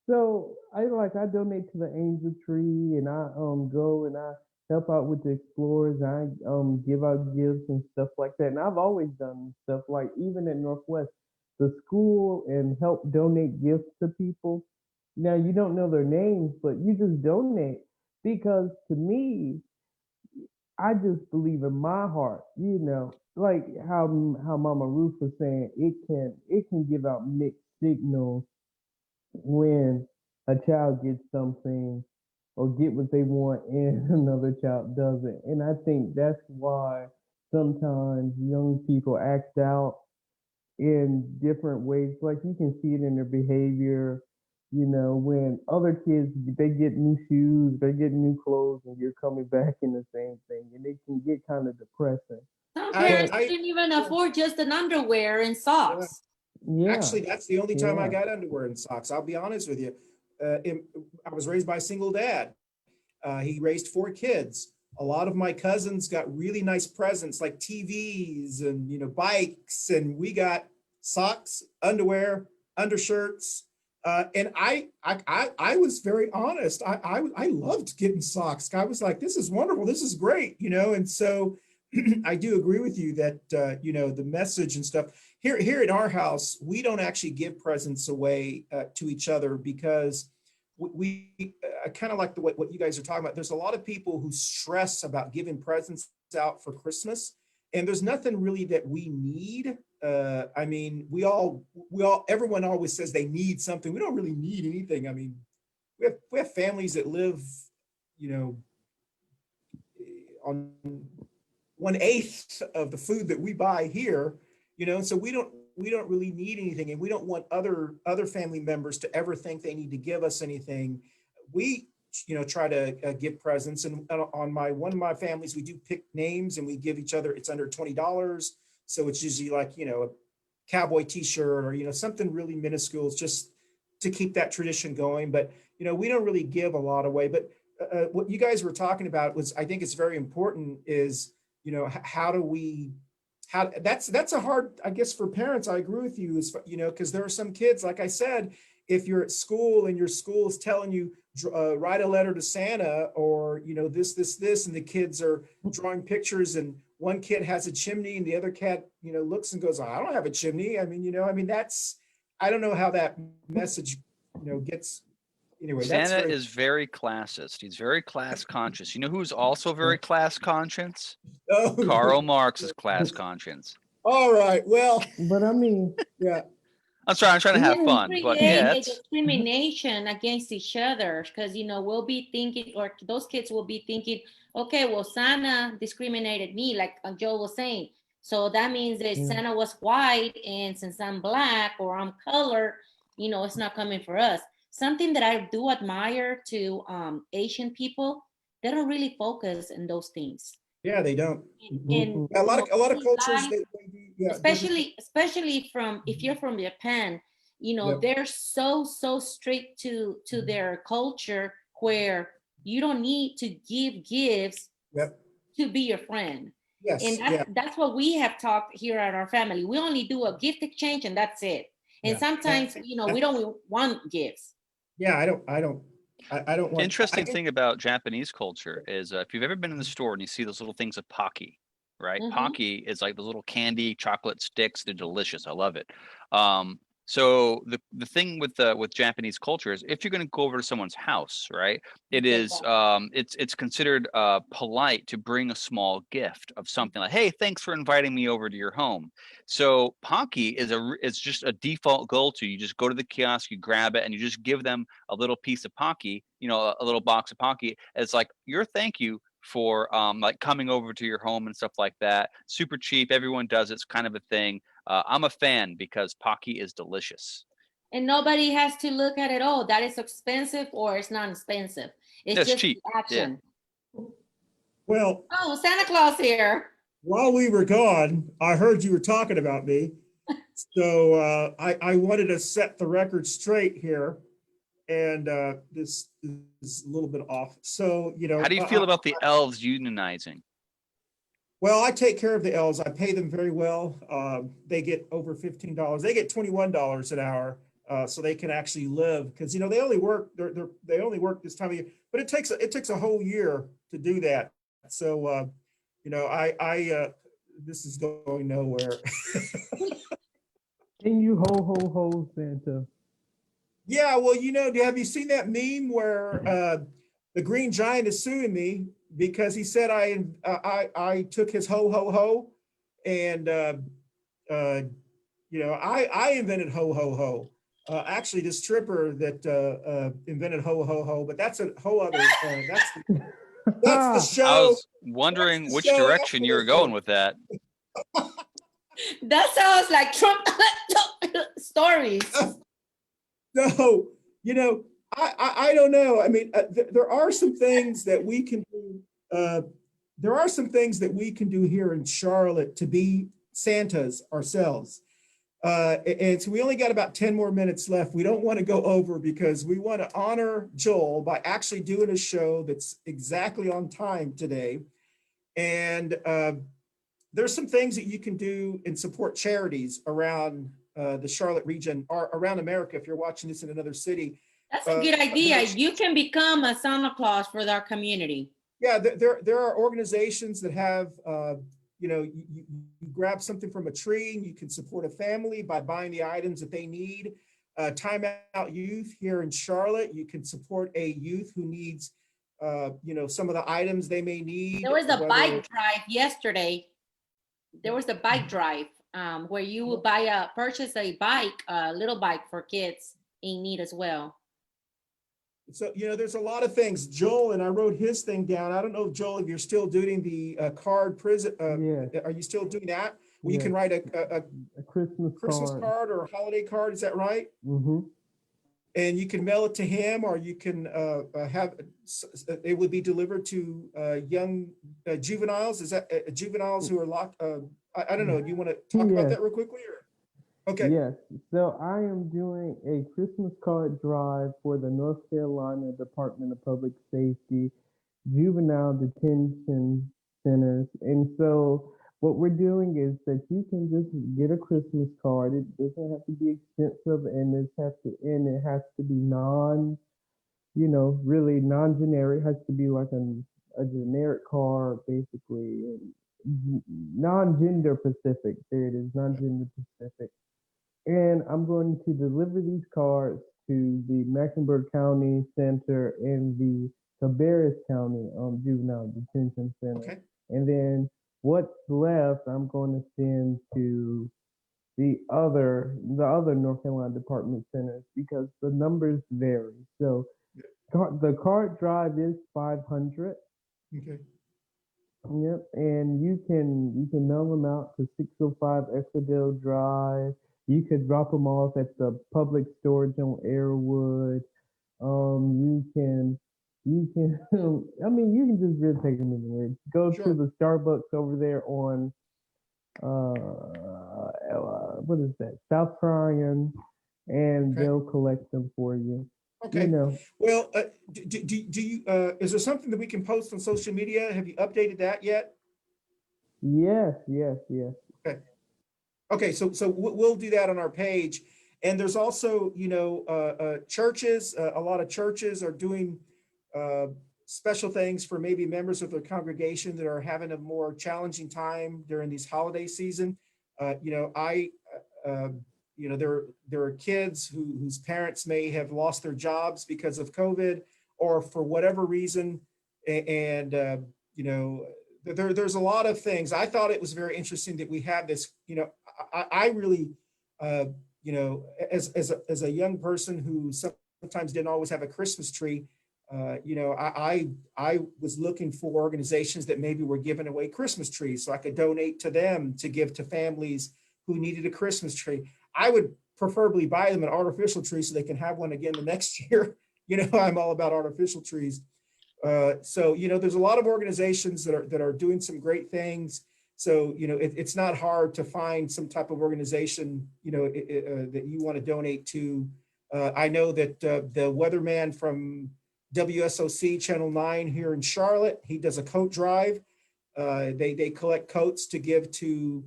So I donate to the Angel Tree, and I go and I help out with the explorers. I give out gifts and stuff like that. And I've always done stuff like even at Northwest, the school, and help donate gifts to people. Now you don't know their names, but you just donate because to me, I just believe in my heart, like how Mama Ruth was saying, it can give out mixed signals when a child gets something or get what they want and another child doesn't. And I think that's why sometimes young people act out in different ways. Like you can see it in their behavior, when other kids, they get new shoes, they get new clothes, and you're coming back in the same thing. And it can get kind of depressing. Some I, parents I, couldn't even afford just an underwear and yeah. socks. Yeah. Actually, that's the only time I Yeah. got underwear and socks. I'll be honest with you. I was raised by a single dad. He raised 4 kids. A lot of my cousins got really nice presents like TVs and bikes, and we got socks, underwear, undershirts. And I was very honest. I loved getting socks. I was like, this is wonderful. This is great, And so I do agree with you that the message and stuff here in our house, we don't actually give presents away to each other because we kind of like what you guys are talking about. There's a lot of people who stress about giving presents out for Christmas, and there's nothing really that we need. I mean, everyone always says they need something. We don't really need anything. I mean, we have families that live, on 1/8 of the food that we buy here, so we don't really need anything, and we don't want other family members to ever think they need to give us anything. We try to give presents, and on one of my families, we do pick names and we give each other, it's under $20, so it's usually like a cowboy t-shirt or something really minuscule, just to keep that tradition going. But we don't really give a lot away. But what you guys were talking about was, I think it's very important, is how do we, that's a hard, I guess, for parents. I agree with you, is because there are some kids, like I said, if you're at school and your school is telling you write a letter to Santa, or this, and the kids are drawing pictures, and one kid has a chimney and the other cat looks and goes, I don't have a chimney. I mean, that's, I don't know how that message gets. Anyway, Santa is very classist. He's very class conscious. You know who's also very class conscious? Oh, Karl Marx is class conscious. all right. Well, But I mean, yeah. I'm sorry, I'm trying to have fun, but yeah, Create a discrimination against each other, because we'll be thinking, or those kids will be thinking, okay, well, Santa discriminated me, like Joe was saying, so that means that Santa was white, and since I'm black or I'm colored, it's not coming for us. Something that I do admire to Asian people, they don't really focus on those things. Yeah, they don't. And A lot of cultures, especially from, if you're from Japan, they're so strict to their culture, where you don't need to give gifts to be your friend. Yes, and that's what we have talked here at our family. We only do a gift exchange, and that's it. And sometimes we don't want gifts. Yeah, I don't want. Interesting thing about Japanese culture is if you've ever been in the store and you see those little things of Pocky, right? Pocky is like those little candy chocolate sticks. They're delicious. I love it. So the thing with Japanese culture is, if you're going to go over to someone's house, right, it is it's considered polite to bring a small gift of something, like, hey, thanks for inviting me over to your home. So Pocky is just a default go-to. You just go to the kiosk, you grab it, and you just give them a little piece of Pocky, a little box of Pocky. It's like your thank you for like coming over to your home and stuff like that. Super cheap. Everyone does it. It's kind of a thing. I'm a fan because Pocky is delicious. And nobody has to look at it, oh, that is expensive or it's not expensive. It's That's just cheap. the action. Well, Oh, Santa Claus here. while we were gone, I heard you were talking about me. So I wanted to set the record straight here. And this is a little bit off. So, you know. How do you feel about the elves unionizing? Well, I take care of the elves. I pay them very well. They get over $15. They get $21 an hour, so they can actually live, because you know they only work. They only work this time of year, but it takes a whole year to do that. So, you know, I this is going nowhere. Can you ho Santa? Yeah, well, you know, have you seen that meme where the Green Giant is suing me because he said I took his ho ho ho, and you know, I invented ho ho ho. Actually, the stripper that invented ho ho ho, but that's a whole other. That's the show. I was wondering which direction you were going with that. That sounds like Trump stories. No, you know, I don't know. I mean, there are some things that we can do. There are some things that we can do here in Charlotte to be Santas ourselves. And so we only got about 10 more minutes left. We don't want to go over because we want to honor Joel by actually doing a show that's exactly on time today. And there's some things that you can do and support charities around the Charlotte region or around America if you're watching this in another city. That's a good idea. You can become a Santa Claus for our community. Yeah, there are organizations that have, you know, you grab something from a tree and you can support a family by buying the items that they need. Time Out Youth here in Charlotte, you can support a youth who needs, you know, some of the items they may need. There was a bike drive yesterday. There was a bike drive where you would purchase a bike, a little bike for kids in need as well. So, you know, there's a lot of things. Joel, and I wrote his thing down. I don't know, Joel, if you're still doing the card prison. Yeah. Are you still doing that? Well, Yeah. you can write a Christmas card or a holiday card. Is that right? Mm-hmm. And you can mail it to him, or you can have it would be delivered to young juveniles. Is that juveniles who are locked? I don't know. Do you want to talk about that real quickly? Or? Okay. Yes. So I am doing a Christmas card drive for the North Carolina Department of Public Safety juvenile detention centers. And so what we're doing is that you can just get a Christmas card. It doesn't have to be expensive, and it has to be really non-generic. It has to be like a generic card, basically, non-gender specific. There it is, non-gender specific. And I'm going to deliver these cards to the Mecklenburg County Center and the Cabarrus County Juvenile Detention Center. Okay. And then what's left, I'm going to send to the other North Carolina department centers because the numbers vary. So the card drive is 500. Okay. Yep, and you can mail them out to 605 Exodale Drive. You could drop them off at the public storage on Airwood. You can, I mean, you can just really take them anywhere. Go to the Starbucks over there on, what is that? South Tryon, and they'll collect them for you. Okay. You know. Well, do you, is there something that we can post on social media? Have you updated that yet? Yes. Okay. Okay, so we'll do that on our page. And there's also, you know, churches, a lot of churches are doing special things for maybe members of their congregation that are having a more challenging time during these holiday season. You know, you know, there are kids whose parents may have lost their jobs because of COVID or for whatever reason. And you know, there's a lot of things. I thought it was very interesting that we have this, you know, I really, you know, as a young person who sometimes didn't always have a Christmas tree, you know, I was looking for organizations that maybe were giving away Christmas trees so I could donate to them to give to families who needed a Christmas tree. I would preferably buy them an artificial tree so they can have one again the next year. I'm all about artificial trees. So, there's a lot of organizations that are doing some great things. So, it's not hard to find some type of organization, that you want to donate to. I know that the weatherman from WSOC Channel 9 here in Charlotte, he does a coat drive. They collect coats to give to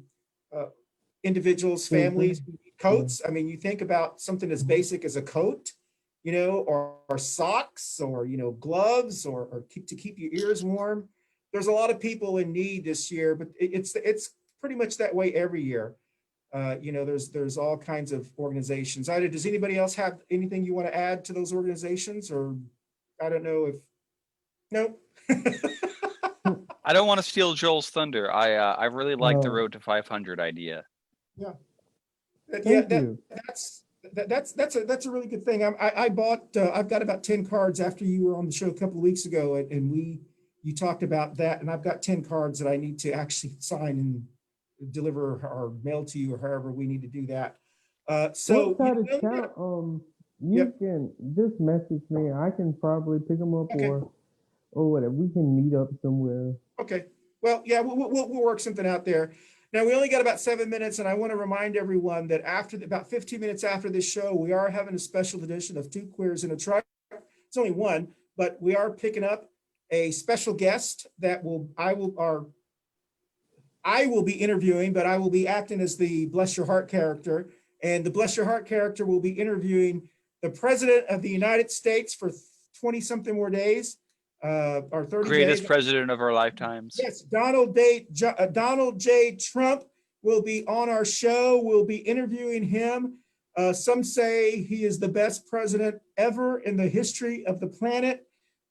individuals, families who need coats. I mean, you think about something as basic as a coat, or socks, or, gloves, or to keep your ears warm. There's a lot of people in need this year, but it's pretty much that way every year. There's all kinds of organizations. Does anybody else have anything you want to add to those organizations? Or I don't know if, no. I don't want to steal Joel's thunder. I really like the Road to 500 idea. Yeah. Thank you. That's a really good thing. I've got about 10 cards after you were on the show a couple of weeks ago, and you talked about that, and I've got 10 cards that I need to actually sign and deliver or mail to you, or however we need to do that. So you can just message me. I can probably pick them up, or whatever. We can meet up somewhere. Okay. Well, yeah, we'll work something out there. Now, we only got about 7 minutes, and I want to remind everyone that about 15 minutes after this show, we are having a special edition of Two Queers in a Truck. It's only one, but we are picking up a special guest that I will be interviewing, but I will be acting as the Bless Your Heart character, and the Bless Your Heart character will be interviewing the President of the United States for 20-something more days. Or 30 greatest days. President of our lifetimes. Yes, Donald J. Trump will be on our show. We'll be interviewing him. Some say he is the best president ever in the history of the planet.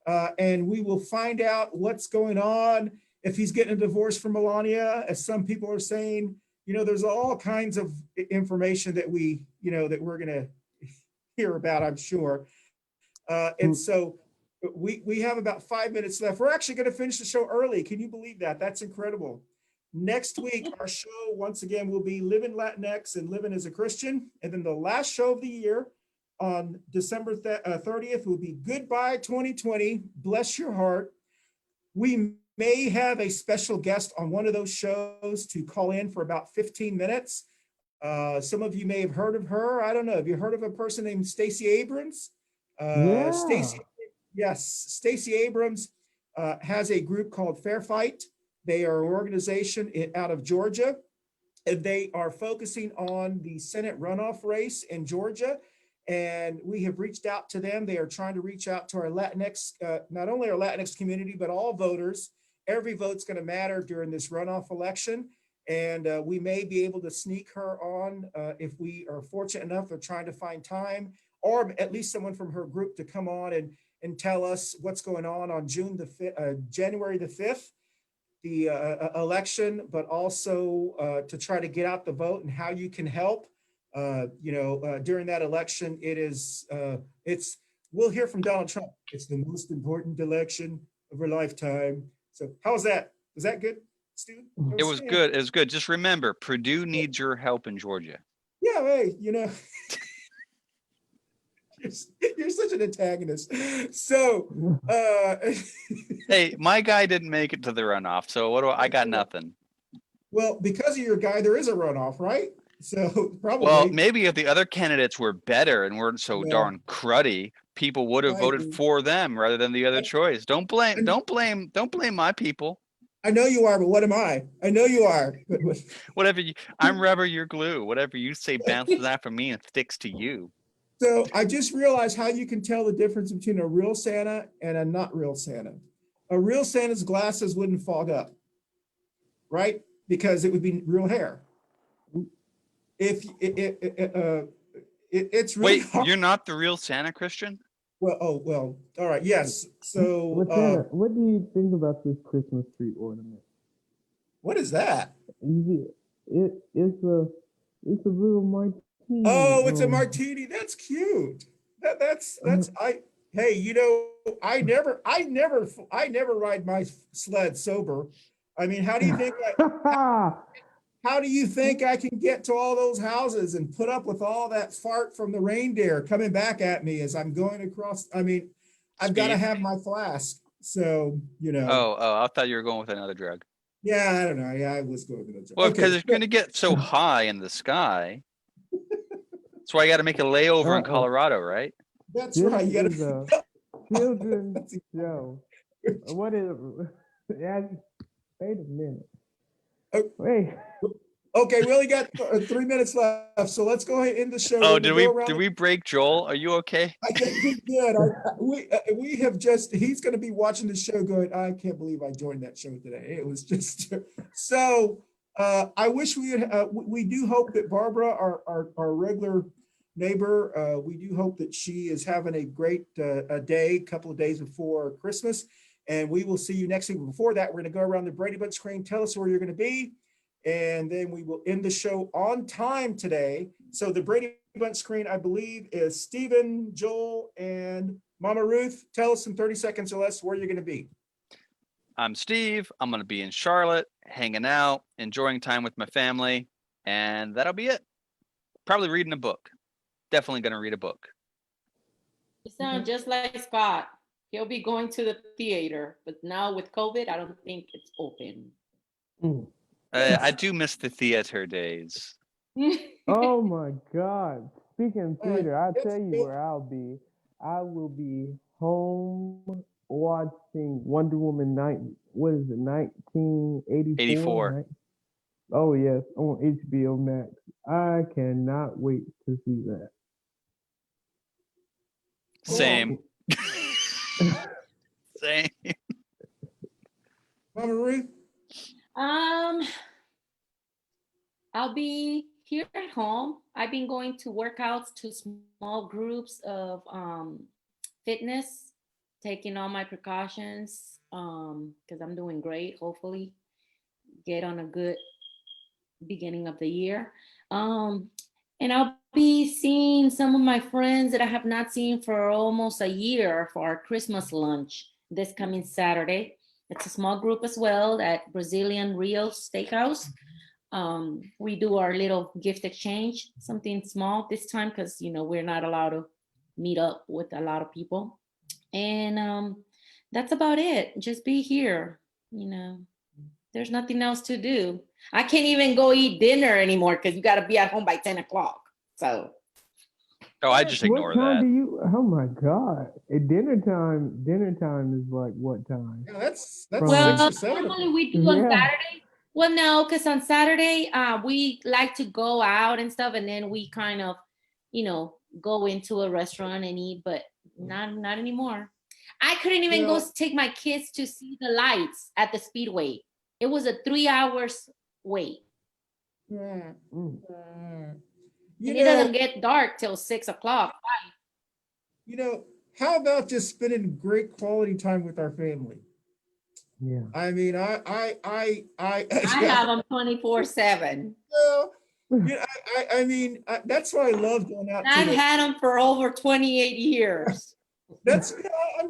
And we will find out what's going on, if he's getting a divorce from Melania, as some people are saying. There's all kinds of information that that we're going to hear about, I'm sure. And so we have about 5 minutes left. We're actually going to finish the show early. Can you believe that? That's incredible. Next week, our show, once again, will be Living LatinX and Living as a Christian. And then the last show of the year on December 30th will be Goodbye 2020, Bless Your Heart. We may have a special guest on one of those shows to call in for about 15 minutes. Some of you may have heard of her. I don't know. Have you heard of a person named Stacey Abrams? Yeah. Stacey Abrams has a group called Fair Fight. They are an organization out of Georgia, and they are focusing on the Senate runoff race in Georgia. And we have reached out to them. They are trying to reach out to our Latinx, not only our Latinx community, but all voters. Every vote's going to matter during this runoff election. And we may be able to sneak her on if we are fortunate enough. They're trying to find time, or at least someone from her group to come on and tell us what's going on January the 5th, the election, but also to try to get out the vote and how you can help. During that election, we'll hear from Donald Trump. It's the most important election of our lifetime. So how's that? Was that good, Steven? It was good. It was good. Just remember, Purdue needs your help in Georgia. Yeah, hey, you're such an antagonist. So, hey, my guy didn't make it to the runoff, so I got nothing. Well, because of your guy, there is a runoff, right? So probably. Well, maybe if the other candidates were better and weren't so darn cruddy, people would have voted for them rather than the other choice. Don't blame my people. I know you are, but what am I? I know you are. Whatever I'm rubber, you're glue. Whatever you say bounces out from me and sticks to you. So I just realized how you can tell the difference between a real Santa and a not real Santa. A real Santa's glasses wouldn't fog up, right? Because it would be real hair. It's really hard. You're not the real Santa, Christian? Well, all right, yes. So what do you think about this Christmas tree ornament? What is that? It's a little martini. Oh, it's a martini. That's cute. Hey, I never ride my sled sober. I mean, how do you think how do you think I can get to all those houses and put up with all that fart from the reindeer coming back at me as I'm going across? I mean, I've got to Speed. have my flask. So, Oh, I thought you were going with another drug. yeah, I don't know. Yeah, I was going with it. Well, because it's going to get so high in the sky. That's why you got to make a layover in Colorado, right? That's This right. You is a children's show. What is? Yeah, wait a minute. Wait. Okay, we only got 3 minutes left, so let's go ahead and end the show. Oh, did we break Joel? Are you okay? I think we did. We have just. He's going to be watching the show, going, I can't believe I joined that show today. It was just so. I wish we had. We do hope that Barbara, our regular neighbor, we do hope that she is having a great day, couple of days before Christmas, and we will see you next week. Before that, we're going to go around the Brady Bunch screen. Tell us where you're going to be. And then we will end the show on time today. So the Brady Bunch screen, I believe, is Steven, Joel, and Mamma Ruth. Tell us in 30 seconds or less where you're going to be. I'm Steve. I'm going to be in Charlotte, hanging out, enjoying time with my family, and that'll be it. Probably reading a book. Definitely going to read a book. You sound just like Scott. He'll be going to the theater, but now with COVID, I don't think it's open. I do miss the theater days. Oh my God. Speaking of theater, I'll tell you where I'll be. I will be home watching Wonder Woman 1984? 84. Oh yes, on HBO Max. I cannot wait to see that. Same. Same. Mamma Ruth? I'll be here at home. I've been going to workouts to small groups of fitness, taking all my precautions because I'm doing great. Hopefully, get on a good beginning of the year. And I'll be seeing some of my friends that I have not seen for almost a year for our Christmas lunch this coming Saturday. It's a small group as well at Brazilian Rio Steakhouse. We do our little gift exchange, something small this time because we're not allowed to meet up with a lot of people. And that's about it. Just be here. There's nothing else to do. I can't even go eat dinner anymore because you got to be at home by 10 o'clock. So. Oh, I just ignore what time that. Do you? Oh my God! At dinner time is like what time? Yeah, that's well, 6 or 7. normally we do on Saturday. Well, no, because on Saturday we like to go out and stuff, and then we kind of, go into a restaurant and eat, but not anymore. I couldn't even go take my kids to see the lights at the Speedway. It was a 3 hours wait. Yeah. And it doesn't get dark till 6 o'clock. How about just spending great quality time with our family? Yeah. I mean, I have them 24/7. I mean, that's why I love going out. I've had them for over 28 years. That's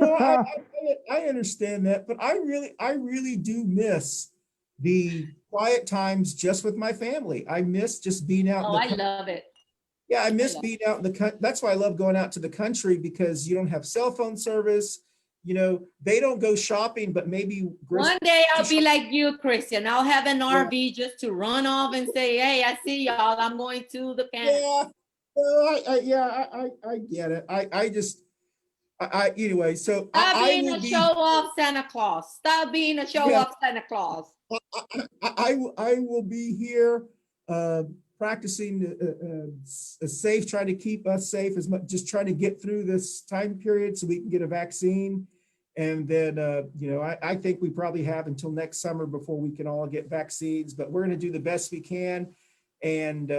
I understand that, but I really do miss the quiet times just with my family. I miss just being out. I love it. Yeah, I miss being out in the country. That's why I love going out to the country because you don't have cell phone service. They don't go shopping, but maybe one day I'll be like you, Christian. I'll have an RV just to run off and say, "Hey, I see y'all. I'm going to the camp." I get it. Anyway. So stop being a show off Santa Claus. Stop being a show off Santa Claus. I will be here. Practicing safe, trying to keep us safe as much, just trying to get through this time period so we can get a vaccine. And then, I think we probably have until next summer before we can all get vaccines, but we're going to do the best we can. And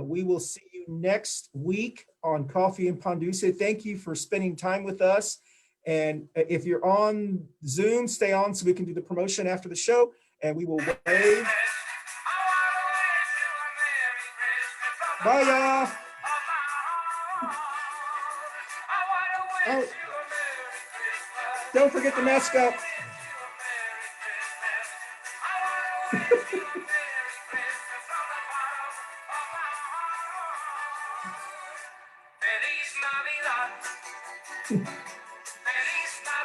we will see you next week on Coffee and Pan Dulce. Thank you for spending time with us. And if you're on Zoom, stay on so we can do the promotion after the show. And we will wave. Bye, y'all. Oh, don't forget to mask up.